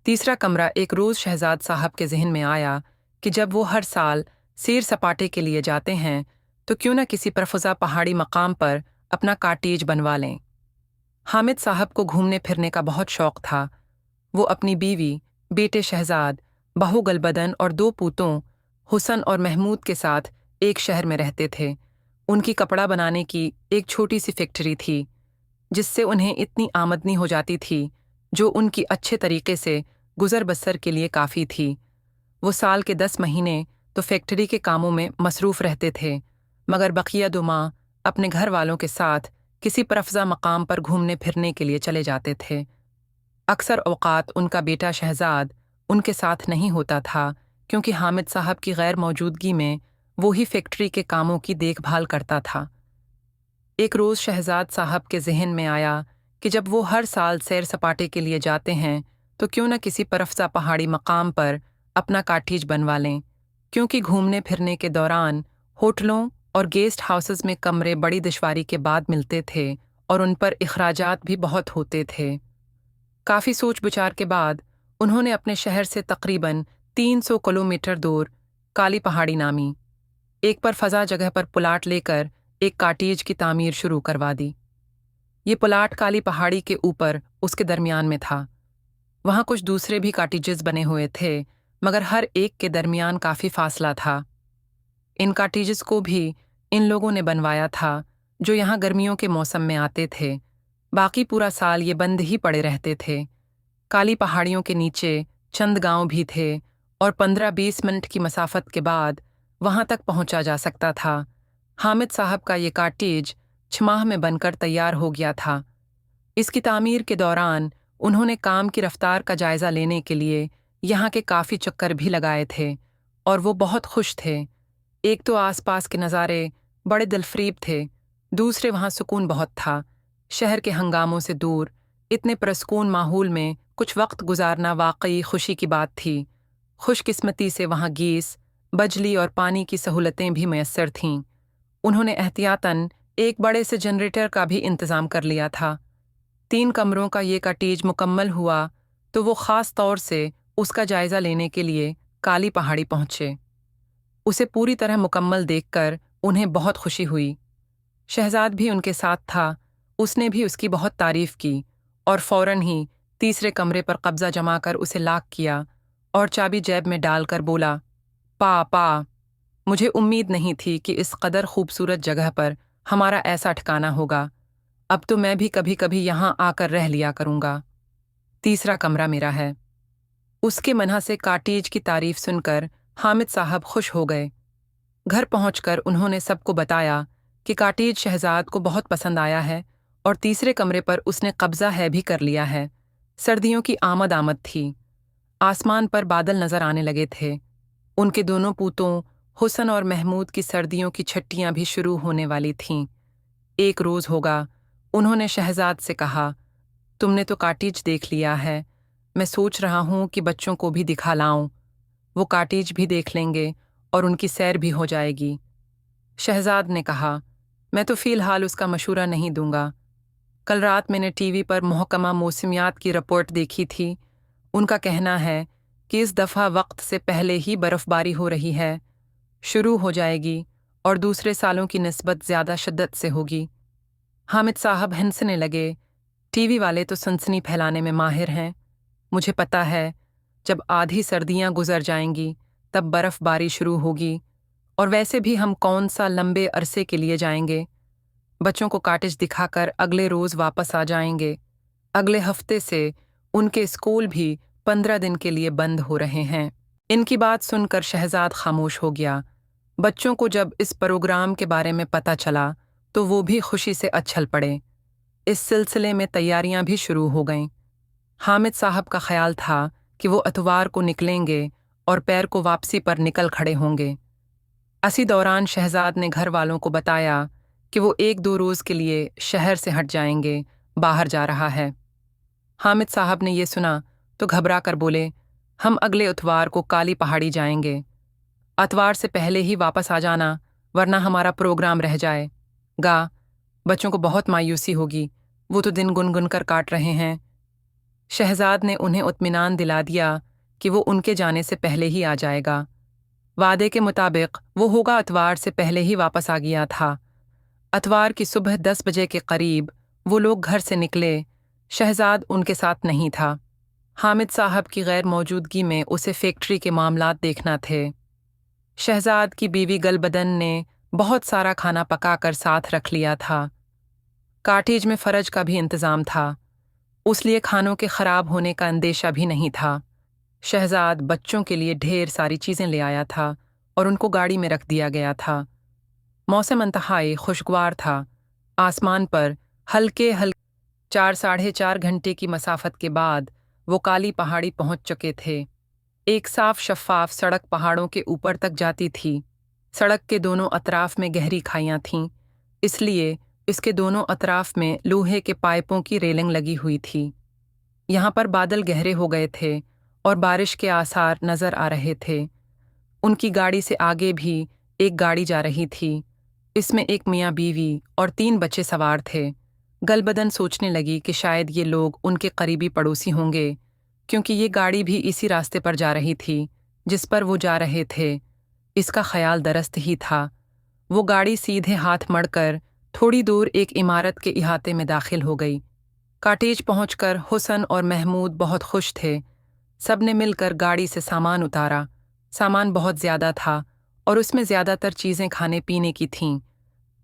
तीसरा कमरा एक रोज़ शहजाद साहब के ज़हन में आया कि जब वो हर साल सैर सपाटे के लिए जाते हैं तो क्यों न किसी परफज़ा पहाड़ी मकाम पर अपना काटेज बनवा लें। हामिद साहब को घूमने फिरने का बहुत शौक था। वो अपनी बीवी, बेटे शहजाद, बहू गलबदन और दो पूतों हुसन और महमूद के साथ एक शहर में रहते थे। उनकी कपड़ा बनाने की एक छोटी सी फैक्ट्री थी जिससे उन्हें इतनी आमदनी हो जाती थी जो उनकी अच्छे तरीके से गुजर बसर के लिए काफ़ी थी। वो साल के 10 महीने तो फैक्ट्री के कामों में मसरूफ़ रहते थे, मगर बकिया 2 माह अपने घर वालों के साथ किसी परफज़ा मकाम पर घूमने फिरने के लिए चले जाते थे। अक्सर औक़ात उनका बेटा शहजाद उनके साथ नहीं होता था क्योंकि हामिद साहब की गैर मौजूदगी में वो ही फैक्ट्री के कामों की देखभाल करता था। एक रोज़ शहजाद साहब के ज़हन में आया कि जब वो हर साल सैर सपाटे के लिए जाते हैं तो क्यों न किसी परफज़ा पहाड़ी मकाम पर अपना काटेज बनवा लें, क्योंकि घूमने फिरने के दौरान होटलों और गेस्ट हाउसेस में कमरे बड़ी दुश्वारी के बाद मिलते थे और उन पर इखराजात भी बहुत होते थे। काफ़ी सोच विचार के बाद उन्होंने अपने शहर से तकरीबन 300 किलोमीटर दूर काली पहाड़ी नामी एक पर फजा जगह पर प्लाट लेकर एक काटेज की तामीर शुरू करवा दी। ये प्लाट काली पहाड़ी के ऊपर उसके दरमियान में था। वहाँ कुछ दूसरे भी काटेजेस बने हुए थे, मगर हर एक के दरमियान काफ़ी फासला था। इन काटेजेस को भी इन लोगों ने बनवाया था जो यहाँ गर्मियों के मौसम में आते थे। बाकी पूरा साल ये बंद ही पड़े रहते थे। काली पहाड़ियों के नीचे चंद गांव भी थे और 15-20 मिनट की मसाफत के बाद वहां तक पहुंचा जा सकता था। हामिद साहब का ये काटेज 6 माह में बनकर तैयार हो गया था। इसकी तामीर के दौरान उन्होंने काम की रफ्तार का जायजा लेने के लिए यहाँ के काफ़ी चक्कर भी लगाए थे और वो बहुत खुश थे। एक तो आसपास के नज़ारे बड़े दिलफरीब थे, दूसरे वहाँ सुकून बहुत था। शहर के हंगामों से दूर इतने पुरस्कून माहौल में कुछ वक्त गुजारना वाकई खुशी की बात थी। खुशकिस्मती से वहाँ गैस, बिजली और पानी की सहूलतें भी मैसर थीं। उन्होंने एहतियातन एक बड़े से जनरेटर का भी इंतज़ाम कर लिया था। 3 कमरों का ये काटेज मुकम्मल हुआ तो वो ख़ास तौर से उसका जायज़ा लेने के लिए काली पहाड़ी पहुँचे। उसे पूरी तरह मुकम्मल देखकर उन्हें बहुत खुशी हुई। शहजाद भी उनके साथ था। उसने भी उसकी बहुत तारीफ़ की और फ़ौरन ही तीसरे कमरे पर कब्ज़ा जमाकर उसे लॉक किया और चाबी जेब में डालकर बोला, पापा, मुझे उम्मीद नहीं थी कि इस कदर खूबसूरत जगह पर हमारा ऐसा ठिकाना होगा। अब तो मैं भी कभी कभी यहाँ आकर रह लिया करूँगा। तीसरा कमरा मेरा है। उसके मना से काटेज की तारीफ सुनकर हामिद साहब खुश हो गए। घर पहुंचकर उन्होंने सबको बताया कि काटेज शहजाद को बहुत पसंद आया है और तीसरे कमरे पर उसने कब्जा है भी कर लिया है। सर्दियों की आमद थी। आसमान पर बादल नजर आने लगे थे। उनके दोनों पूतों हुसन और महमूद की सर्दियों की छुट्टियां भी शुरू होने वाली थीं। एक रोज़ होगा, उन्होंने शहजाद से कहा, तुमने तो काटेज देख लिया है, मैं सोच रहा हूँ कि बच्चों को भी दिखा लाऊं। वो काटेज भी देख लेंगे और उनकी सैर भी हो जाएगी। शहजाद ने कहा, मैं तो फ़िलहाल उसका मशूरा नहीं दूंगा। कल रात मैंने टीवी पर महकमा मौसमियात की रिपोर्ट देखी थी। उनका कहना है कि इस दफ़ा वक्त से पहले ही बर्फ़बारी हो रही है, शुरू हो जाएगी और दूसरे सालों की निस्बत ज़्यादा शिद्दत से होगी। हामिद साहब हंसने लगे। टीवी वाले तो सनसनी फैलाने में माहिर हैं। मुझे पता है, जब आधी सर्दियां गुजर जाएंगी तब बर्फ़बारी शुरू होगी और वैसे भी हम कौन सा लंबे अरसे के लिए जाएंगे। बच्चों को काटेज दिखाकर अगले रोज़ वापस आ जाएंगे। अगले हफ्ते से उनके स्कूल भी 15 दिन के लिए बंद हो रहे हैं। इनकी बात सुनकर शहजाद खामोश हो गया। बच्चों को जब इस प्रोग्राम के बारे में पता चला तो वो भी खुशी से अच्छल पड़े। इस सिलसिले में तैयारियां भी शुरू हो गईं। हामिद साहब का ख्याल था कि वो अतवार को निकलेंगे और पैर को वापसी पर निकल खड़े होंगे। इसी दौरान शहजाद ने घर वालों को बताया कि वो 1-2 रोज़ के लिए शहर से हट जाएंगे, बाहर जा रहा है। हामिद साहब ने ये सुना तो घबरा कर बोले, हम अगले इतवार को काली पहाड़ी जाएंगे। इतवार से पहले ही वापस आ जाना, वरना हमारा प्रोग्राम रह जाएगा। बच्चों को बहुत मायूसी होगी, वो तो दिन गुनगुन कर काट रहे हैं। शहजाद ने उन्हें इत्मीनान दिला दिया कि वो उनके जाने से पहले ही आ जाएगा। वादे के मुताबिक वो होगा अतवार से पहले ही वापस आ गया था। अतवार की सुबह 10 बजे के करीब वो लोग घर से निकले। शहजाद उनके साथ नहीं था। हामिद साहब की गैर मौजूदगी में उसे फैक्ट्री के मामलात देखना थे। शहजाद की बीवी गलबदन ने बहुत सारा खाना पकाकर साथ रख लिया था। काटेज में फरज का भी इंतज़ाम था, उसलिए खानों के ख़राब होने का अंदेशा भी नहीं था। शहजाद बच्चों के लिए ढेर सारी चीज़ें ले आया था और उनको गाड़ी में रख दिया गया था। मौसम इंतहाई खुशगवार था। आसमान पर हल्के 4 साढ़े 4 घंटे की मसाफत के बाद वो काली पहाड़ी पहुंच चुके थे। एक साफ शफाफ सड़क पहाड़ों के ऊपर तक जाती थी। सड़क के दोनों अतराफ में गहरी खाइयां थीं, इसलिए इसके दोनों अतराफ में लोहे के पाइपों की रेलिंग लगी हुई थी। यहाँ पर बादल गहरे हो गए थे और बारिश के आसार नजर आ रहे थे। उनकी गाड़ी से आगे भी एक गाड़ी जा रही थी। इसमें एक मियाँ बीवी और 3 बच्चे सवार थे। गलबदन सोचने लगी कि शायद ये लोग उनके करीबी पड़ोसी होंगे, क्योंकि ये गाड़ी भी इसी रास्ते पर जा रही थी जिस पर वो जा रहे थे। इसका ख्याल दरस्त ही था। वो गाड़ी सीधे हाथ मड़कर थोड़ी दूर एक इमारत के इहाते में दाखिल हो गई। काटेज पहुंचकर हुसन और महमूद बहुत खुश थे। सब ने मिलकर गाड़ी से सामान उतारा। सामान बहुत ज़्यादा था और उसमें ज़्यादातर चीज़ें खाने पीने की थीं।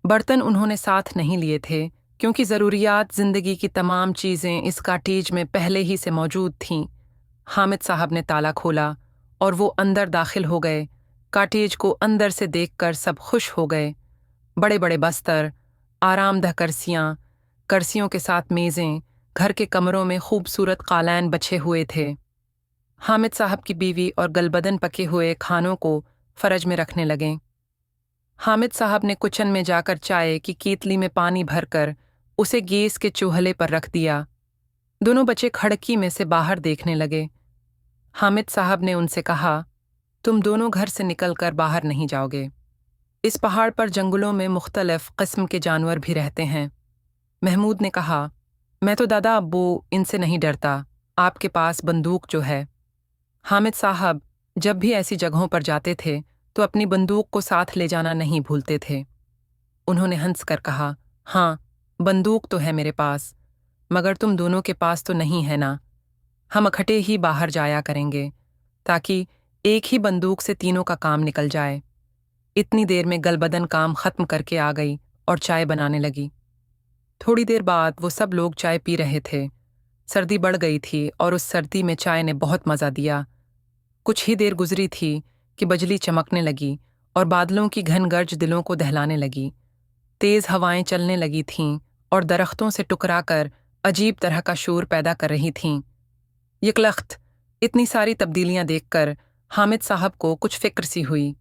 बर्तन उन्होंने साथ नहीं लिए थे, क्योंकि ज़रूरियात ज़िंदगी की तमाम चीज़ें इस काटेज में पहले ही से मौजूद थीं। हामिद साहब ने ताला खोला और वो अंदर दाखिल हो गए। काटेज को अंदर से देखकर सब खुश हो गए। बड़े बड़े बस्तर, आरामदह कुर्सियों के साथ मेज़ें, घर के कमरों में खूबसूरत कालैन बछे हुए थे। हामिद साहब की बीवी और गलबदन पके हुए खानों को फरज में रखने लगे। हामिद साहब ने कुचन में जाकर चाय की कीतली में पानी भरकर उसे गैस के चूल्हे पर रख दिया। दोनों बच्चे खिड़की में से बाहर देखने लगे। हामिद साहब ने उनसे कहा, तुम दोनों घर से निकलकर बाहर नहीं जाओगे। इस पहाड़ पर जंगलों में मुख्तलिफ किस्म के जानवर भी रहते हैं। महमूद ने कहा, मैं तो दादा अब्बू इनसे नहीं डरता, आपके पास बंदूक जो है। हामिद साहब जब भी ऐसी जगहों पर जाते थे तो अपनी बंदूक को साथ ले जाना नहीं भूलते थे। उन्होंने हंसकर कहा, हाँ, बंदूक तो है मेरे पास, मगर तुम दोनों के पास तो नहीं है ना। हम इकट्ठे ही बाहर जाया करेंगे, ताकि एक ही बंदूक से तीनों का काम निकल जाए। इतनी देर में गलबदन काम खत्म करके आ गई और चाय बनाने लगी। थोड़ी देर बाद वो सब लोग चाय पी रहे थे। सर्दी बढ़ गई थी और उस सर्दी में चाय ने बहुत मज़ा दिया। कुछ ही देर गुजरी थी कि बिजली चमकने लगी और बादलों की घन गर्ज दिलों को दहलाने लगी। तेज़ हवाएं चलने लगी थीं और दरख्तों से टकराकर अजीब तरह का शोर पैदा कर रही थीं। यकलख्त इतनी सारी तब्दीलियां देखकर हामिद साहब को कुछ फिक्र सी हुई।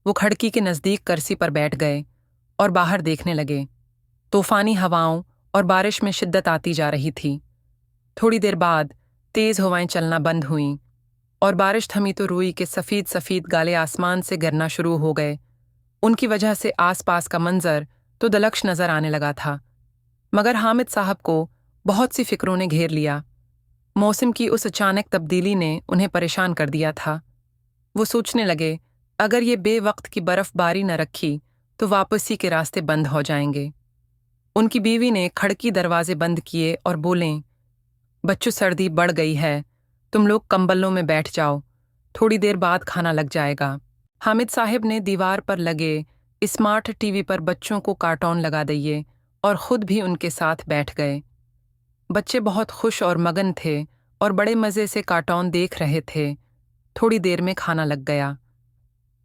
वो खिड़की के नज़दीक कुर्सी पर बैठ गए और बाहर देखने लगे। तूफ़ानी हवाओं और बारिश में शिद्दत आती जा रही थी। थोड़ी देर बाद तेज़ हवाएं चलना बंद हुईं और बारिश थमी तो रुई के सफ़ेद सफ़ेद गाले आसमान से गिरना शुरू हो गए। उनकी वजह से आसपास का मंजर तो दलक्ष नज़र आने लगा था, मगर हामिद साहब को बहुत सी फिक्रों ने घेर लिया। मौसम की उस अचानक तब्दीली ने उन्हें परेशान कर दिया था। वो सोचने लगे, अगर ये बेवक्त की बर्फबारी न रखी तो वापसी के रास्ते बंद हो जाएंगे। उनकी बीवी ने खिड़की दरवाजे बंद किए और बोलें, बच्चों, सर्दी बढ़ गई है, तुम लोग कंबलों में बैठ जाओ, थोड़ी देर बाद खाना लग जाएगा। हामिद साहब ने दीवार पर लगे स्मार्ट टीवी पर बच्चों को कार्टून लगा दिए और खुद भी उनके साथ बैठ गए। बच्चे बहुत खुश और मगन थे और बड़े मज़े से कार्टून देख रहे थे। थोड़ी देर में खाना लग गया।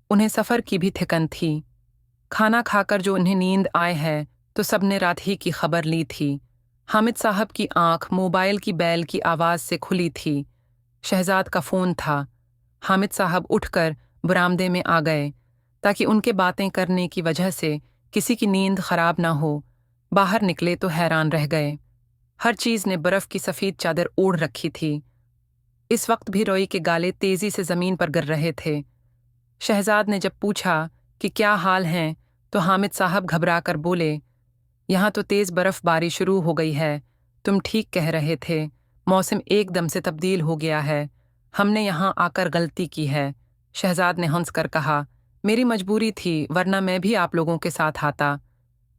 उन्हें सफ़र की भी थिकन थी। खाना खाकर जो उन्हें नींद आए है तो सबने रात ही की खबर ली थी। हामिद साहब की आंख मोबाइल की बैल की आवाज़ से खुली थी। शहजाद का फ़ोन था। हामिद साहब उठकर बरामदे में आ गए ताकि उनके बातें करने की वजह से किसी की नींद खराब ना हो। बाहर निकले तो हैरान रह गए। हर चीज़ ने बर्फ़ की सफ़ेद चादर ओढ़ रखी थी। इस वक्त भी रोई के गाले तेज़ी से ज़मीन पर गिर रहे थे। शहजाद ने जब पूछा कि क्या हाल हैं तो हामिद साहब घबराकर बोले, यहाँ तो तेज़ बर्फ़बारी शुरू हो गई है, तुम ठीक कह रहे थे, मौसम एकदम से तब्दील हो गया है। हमने यहाँ आकर गलती की है, शहजाद ने हंसकर कहा। मेरी मजबूरी थी, वरना मैं भी आप लोगों के साथ आता।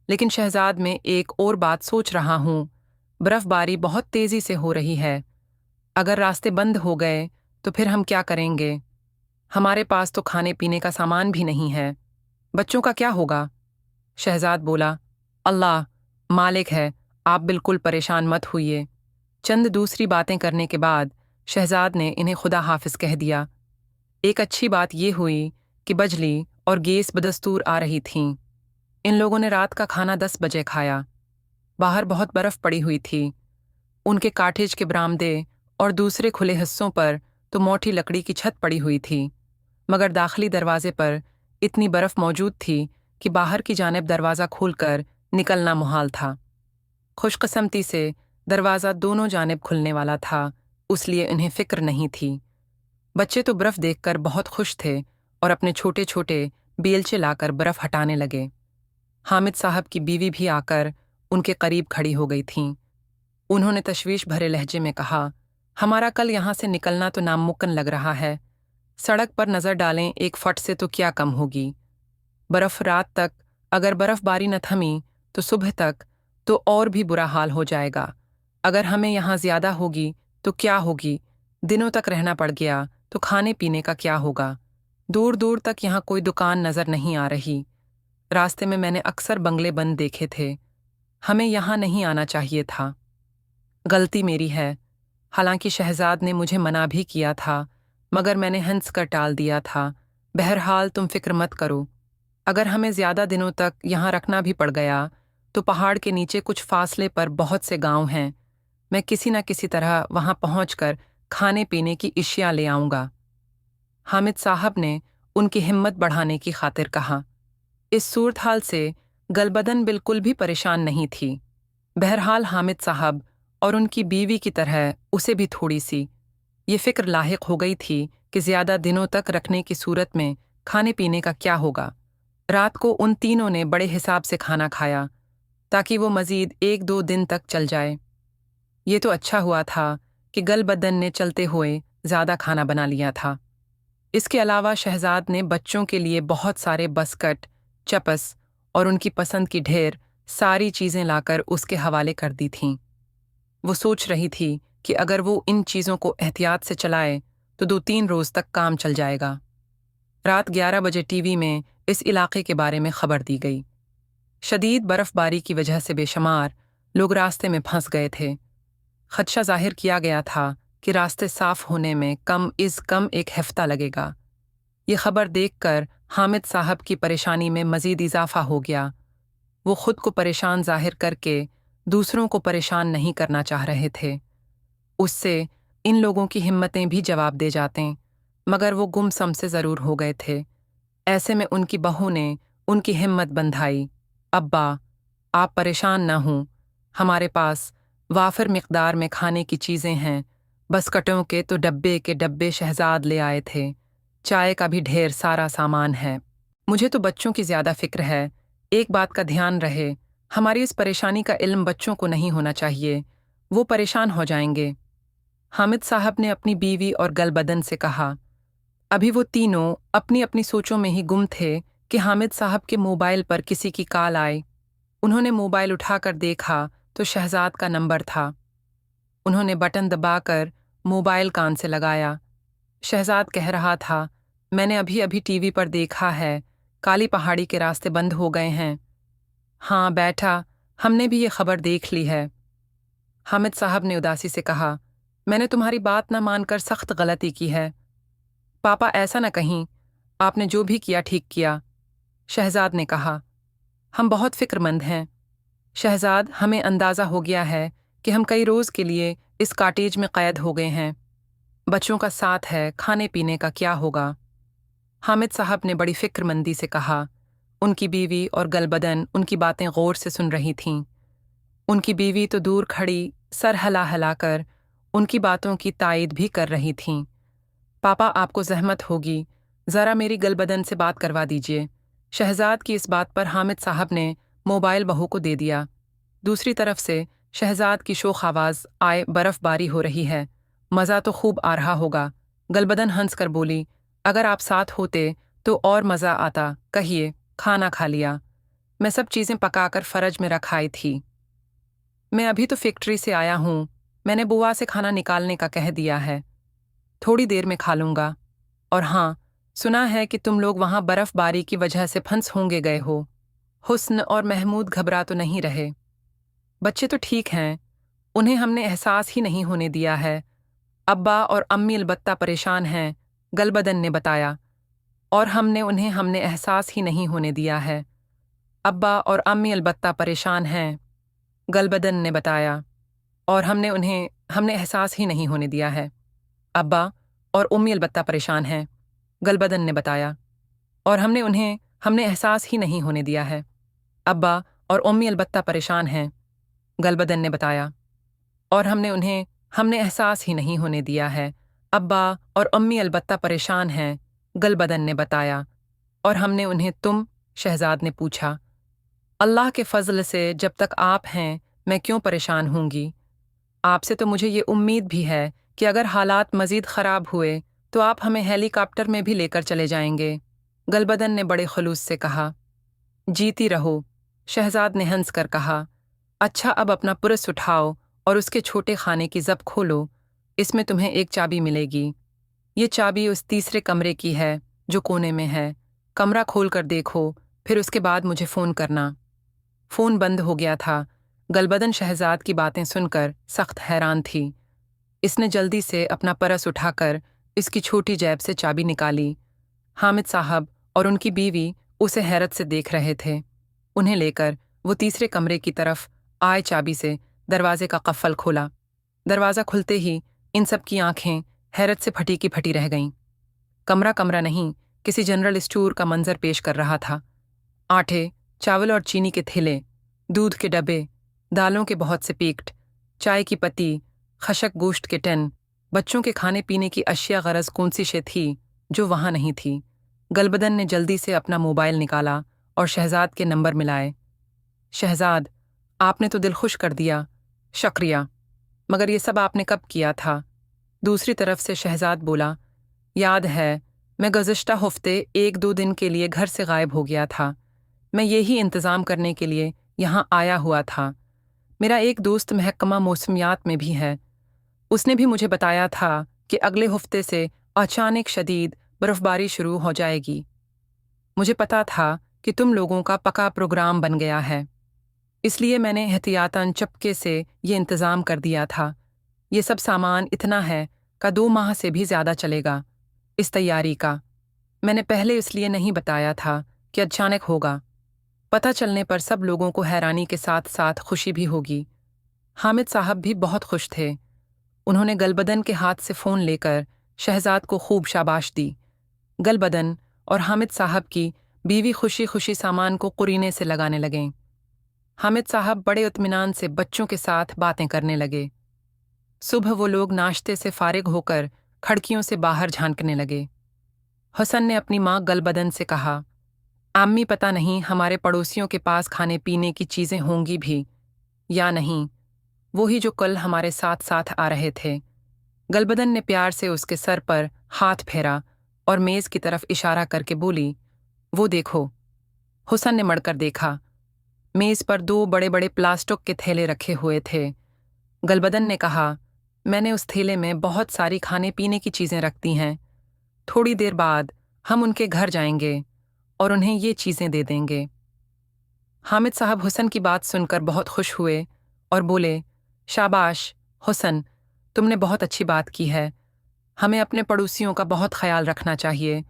लेकिन शहजाद, मैं एक और बात सोच रहा हूँ। बर्फबारी बहुत तेजी से हो रही है। अगर रास्ते बंद हो गए तो फिर हम क्या करेंगे? हमारे पास तो खाने पीने का सामान भी नहीं है। बच्चों का क्या होगा? शहजाद बोला। अल्लाह मालिक है, आप बिल्कुल परेशान मत होइए। चंद दूसरी बातें करने के बाद शहजाद ने इन्हें खुदा हाफिज कह दिया। एक अच्छी बात ये हुई कि बिजली और गैस बदस्तूर आ रही थीं। इन लोगों ने रात का खाना 10 बजे खाया। बाहर बहुत बर्फ पड़ी हुई थी। उनके काटेज के बरामदे और दूसरे खुले हिस्सों पर तो मोटी लकड़ी की छत पड़ी हुई थी, मगर दाखिली दरवाजे पर इतनी बर्फ मौजूद थी कि बाहर की जानिब दरवाज़ा खोलकर निकलना मुहाल था। खुशकिस्मती से दरवाज़ा दोनों जानिब खुलने वाला था, उसलिए उन्हें फिक्र नहीं थी। बच्चे तो बर्फ देखकर बहुत खुश थे और अपने छोटे छोटे बेलचे लाकर बर्फ हटाने लगे। हामिद साहब की बीवी भी आकर उनके करीब खड़ी हो गई थीं। उन्होंने तशवीश भरे लहजे में कहा, हमारा कल यहाँ से निकलना तो नामुमकिन लग रहा है। सड़क पर नज़र डालें, 1 फुट से तो क्या कम होगी। बर्फ रात तक अगर बर्फबारी न थमी तो सुबह तक तो और भी बुरा हाल हो जाएगा। अगर हमें यहाँ ज़्यादा होगी तो क्या होगी? दिनों तक रहना पड़ गया तो खाने पीने का क्या होगा? दूर दूर तक यहाँ कोई दुकान नज़र नहीं आ रही। रास्ते में मैंने अक्सर बंगले बंद देखे थे। हमें यहाँ नहीं आना चाहिए था। गलती मेरी है। हालांकि शहजाद ने मुझे मना भी किया था, मगर मैंने हंस कर टाल दिया था। बहरहाल तुम फिक्र मत करो। अगर हमें ज़्यादा दिनों तक यहाँ रखना भी पड़ गया तो पहाड़ के नीचे कुछ फासले पर बहुत से गांव हैं। मैं किसी न किसी तरह वहाँ पहुँचकर खाने पीने की इशिया ले आऊँगा। हामिद साहब ने उनकी हिम्मत बढ़ाने की खातिर कहा। इस सूरत हाल से गलबदन बिल्कुल भी परेशान नहीं थी। बहरहाल हामिद साहब और उनकी बीवी की तरह उसे भी थोड़ी सी ये फिक्र लाहिक हो गई थी कि ज़्यादा दिनों तक रखने की सूरत में खाने पीने का क्या होगा। रात को उन तीनों ने बड़े हिसाब से खाना खाया ताकि वो मज़ीद 1-2 दिन तक चल जाए। ये तो अच्छा हुआ था कि गलबदन ने चलते हुए ज़्यादा खाना बना लिया था। इसके अलावा शहजाद ने बच्चों के लिए बहुत सारे बस्कट, चपस और उनकी पसंद की ढेर सारी चीज़ें लाकर उसके हवाले कर दी थीं। वो सोच रही थी कि अगर वो इन चीज़ों को एहतियात से चलाए तो 2-3 रोज़ तक काम चल जाएगा। रात 11 बजे टीवी में इस इलाके के बारे में खबर दी गई। शदीद बर्फबारी की वजह से बेशुमार लोग रास्ते में फंस गए थे। खदशा जाहिर किया गया था कि रास्ते साफ होने में कम इज़ कम 1 हफ्ता लगेगा। ये खबर देखकर हामिद साहब की परेशानी में मज़ीद इजाफा हो गया। वो खुद को परेशान जाहिर करके दूसरों को परेशान नहीं करना चाह रहे थे। उससे इन लोगों की हिम्मतें भी जवाब दे जातें, मगर वो गुमसम से ज़रूर हो गए थे। ऐसे में उनकी बहू ने उनकी हिम्मत बंधाई। अब्बा, आप परेशान ना हों, हमारे पास वाफिर मिक़दार में खाने की चीज़ें हैं। बस्कटों के तो डब्बे के डब्बे शहजाद ले आए थे। चाय का भी ढेर सारा सामान है। मुझे तो बच्चों की ज़्यादा फ़िक्र है। एक बात का ध्यान रहे, हमारी इस परेशानी का इल्म बच्चों को नहीं होना चाहिए, वो परेशान हो जाएंगे। हामिद साहब ने अपनी बीवी और गलबदन से कहा। अभी वो तीनों अपनी अपनी सोचों में ही गुम थे कि हामिद साहब के मोबाइल पर किसी की कॉल आई। उन्होंने मोबाइल उठाकर देखा तो शहजाद का नंबर था। उन्होंने बटन दबाकर मोबाइल कान से लगाया। शहजाद कह रहा था, मैंने अभी अभी टीवी पर देखा है, काली पहाड़ी के रास्ते बंद हो गए हैं। हाँ बेटा, हमने भी ये खबर देख ली है। हामिद साहब ने उदासी से कहा, मैंने तुम्हारी बात न मानकर सख्त गलती की है। पापा ऐसा न कहीं, आपने जो भी किया ठीक किया। शहजाद ने कहा, हम बहुत फिक्रमंद हैं। शहजाद, हमें अंदाज़ा हो गया है कि हम कई रोज़ के लिए इस कॉटेज में कैद हो गए हैं। बच्चों का साथ है, खाने पीने का क्या होगा? हामिद साहब ने बड़ी फिक्रमंदी से कहा। उनकी बीवी और गलबदन उनकी बातें गौर से सुन रही थीं। उनकी बीवी तो दूर खड़ी सर हिला हिलाकर उनकी बातों की तायीद भी कर रही थीं। पापा, आपको जहमत होगी, ज़रा मेरी गलबदन से बात करवा दीजिए। शहजाद की इस बात पर हामिद साहब ने मोबाइल बहू को दे दिया। दूसरी तरफ से शहजाद की शोख आवाज आए, बर्फबारी हो रही है, मज़ा तो खूब आ रहा होगा। गलबदन हंसकर बोली, अगर आप साथ होते तो और मज़ा आता। कहिए, खाना खा लिया? मैं सब चीज़ें पकाकर फरज में रखाई थी। मैं अभी तो फैक्ट्री से आया हूँ, मैंने बुआ से खाना निकालने का कह दिया है, थोड़ी देर में खा लूँगा। और हाँ, सुना है कि तुम लोग वहाँ बर्फबारी की वजह से फंस होंगे गए हो। हुस्न और महमूद घबरा तो नहीं रहे? बच्चे तो ठीक हैं, उन्हें हमने एहसास ही नहीं होने दिया है। अब्बा और अम्मी अलबत्ता परेशान हैं, गलबदन ने बताया। और हमने एहसास ही नहीं होने दिया है। अब्बा और अम्मी अलबत्ता परेशान हैं, गलबदन ने बताया। और हमने एहसास ही नहीं होने दिया है। अब्बा और उम्मी अलबत्ता परेशान हैं, गलबदन ने बताया। और हमने एहसास ही नहीं होने दिया है। अब्बा और उम्मी अलबत्ता परेशान हैं, गलबदन ने बताया। और हमने एहसास ही नहीं होने दिया है। अब्बा और अम्मी अलबत्ता परेशान हैं, गलबदन ने बताया। और तुम, शहजाद ने पूछा। अल्लाह के फजल से जब तक आप हैं मैं क्यों परेशान होंगी? आपसे तो मुझे ये उम्मीद भी है कि अगर हालात मज़ीद ख़राब हुए तो आप हमें हेलीकॉप्टर में भी लेकर चले जाएंगे, गलबदन ने बड़े खलूस से कहा। जीती रहो, शहजाद ने हंसकर कहा। अच्छा, अब अपना पुरस उठाओ और उसके छोटे खाने की ज़ब खोलो, इसमें तुम्हें एक चाबी मिलेगी। ये चाबी उस तीसरे कमरे की है जो कोने में है। कमरा खोल कर देखो, फिर उसके बाद मुझे फ़ोन करना। फ़ोन बंद हो गया था। गलबदन शहजाद की बातें सुनकर सख्त हैरान थी। इसने जल्दी से अपना परस उठाकर इसकी छोटी जेब से चाबी निकाली। हामिद साहब और उनकी बीवी उसे हैरत से देख रहे थे। उन्हें लेकर वो तीसरे कमरे की तरफ आए, चाबी से दरवाजे का कफ़ल खोला। दरवाज़ा खुलते ही इन सब की आंखें हैरत से फटी की फटी रह गईं। कमरा कमरा नहीं, किसी जनरल स्टोर का मंजर पेश कर रहा था। आटे, चावल और चीनी के थैले, दूध के डब्बे, दालों के बहुत से पैकेट, चाय की पत्ती, खशक गोश्त के टिन, बच्चों के खाने पीने की अशिया गरज कौन सी शे थी जो वहाँ नहीं थी। गलबदन ने जल्दी से अपना मोबाइल निकाला और शहजाद के नंबर मिलाए। शहजाद, आपने तो दिल खुश कर दिया, शुक्रिया, मगर ये सब आपने कब किया था? दूसरी तरफ से शहजाद बोला, याद है, मैं गुज़िश्ता हफ्ते 1-2 दिन के लिए घर से गायब हो गया था। मैं यही इंतज़ाम करने के लिए यहाँ आया हुआ था। मेरा एक दोस्त महकमा मौसमियात में भी है। उसने भी मुझे बताया था कि अगले हफ्ते से अचानक शदीद बर्फबारी शुरू हो जाएगी। मुझे पता था कि तुम लोगों का पक्का प्रोग्राम बन गया है, इसलिए मैंने एहतियातन चपके से ये इंतज़ाम कर दिया था। ये सब सामान इतना है का 2 माह से भी ज़्यादा चलेगा। इस तैयारी का मैंने पहले इसलिए नहीं बताया था कि अचानक होगा। पता चलने पर सब लोगों को हैरानी के साथ साथ खुशी भी होगी। हामिद साहब भी बहुत खुश थे। उन्होंने गलबदन के हाथ से फ़ोन लेकर शहजाद को खूब शाबाश दी। गलबदन और हामिद साहब की बीवी खुशी खुशी सामान को कुरीने से लगाने लगें। हामिद साहब बड़े इत्मीनान से बच्चों के साथ बातें करने लगे। सुबह वो लोग नाश्ते से फारिग होकर खिड़कियों से बाहर झांकने लगे। हसन ने अपनी माँ गलबदन से कहा, अम्मी, पता नहीं हमारे पड़ोसियों के पास खाने पीने की चीज़ें होंगी भी या नहीं, वही जो कल हमारे साथ साथ आ रहे थे। गलबदन ने प्यार से उसके सर पर हाथ फेरा और मेज़ की तरफ इशारा करके बोली, वो देखो। हुसन ने मड़कर देखा। मेज़ पर 2 बड़े बड़े प्लास्टिक के थैले रखे हुए थे। गलबदन ने कहा, मैंने उस थैले में बहुत सारी खाने पीने की चीज़ें रख दी हैं। थोड़ी देर बाद हम उनके घर जाएंगे और उन्हें ये चीज़ें दे देंगे। हामिद साहब हुसन की बात सुनकर बहुत खुश हुए और बोले, शाबाश हुसन, तुमने बहुत अच्छी बात की है। हमें अपने पड़ोसियों का बहुत ख्याल रखना चाहिए।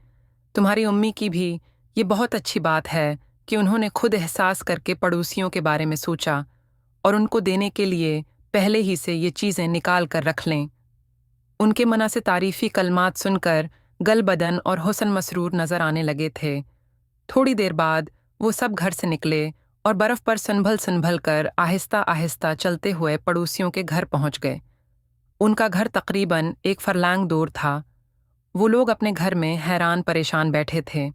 तुम्हारी अम्मी की भी ये बहुत अच्छी बात है कि उन्होंने खुद एहसास करके पड़ोसियों के बारे में सोचा और उनको देने के लिए पहले ही से ये चीज़ें निकाल कर रख लें। उनके मना से तारीफ़ी कलमात सुनकर गलबदन और हुसन मसरूर नज़र आने लगे थे। थोड़ी देर बाद वो सब घर से निकले और बर्फ़ पर संभल कर आहिस्ता आहिस्ता चलते हुए पड़ोसियों के घर पहुंच गए। उनका घर तकरीबन 1 फरलांग दूर था। वो लोग अपने घर में हैरान परेशान बैठे थे।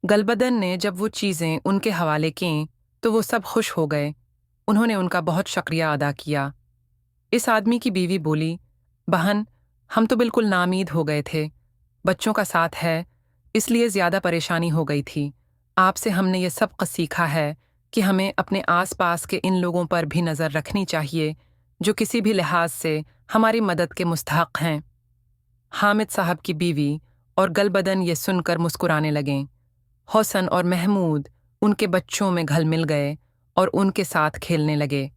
गलबदन ने जब वो चीज़ें उनके हवाले कीं तो वो सब खुश हो गए। उन्होंने उनका बहुत शुक्रिया अदा किया। इस आदमी की बीवी बोली, बहन, हम तो बिल्कुल नामीद हो गए थे। बच्चों का साथ है, इसलिए ज़्यादा परेशानी हो गई थी। आपसे हमने ये सबक सीखा है कि हमें अपने आसपास के इन लोगों पर भी नज़र रखनी चाहिए जो किसी भी लिहाज से हमारी मदद के मुस्तहक हैं। हामिद साहब की बीवी और गलबदन ये सुनकर मुस्कुराने लगें। हसन और महमूद उनके बच्चों में घुल मिल गए और उनके साथ खेलने लगे।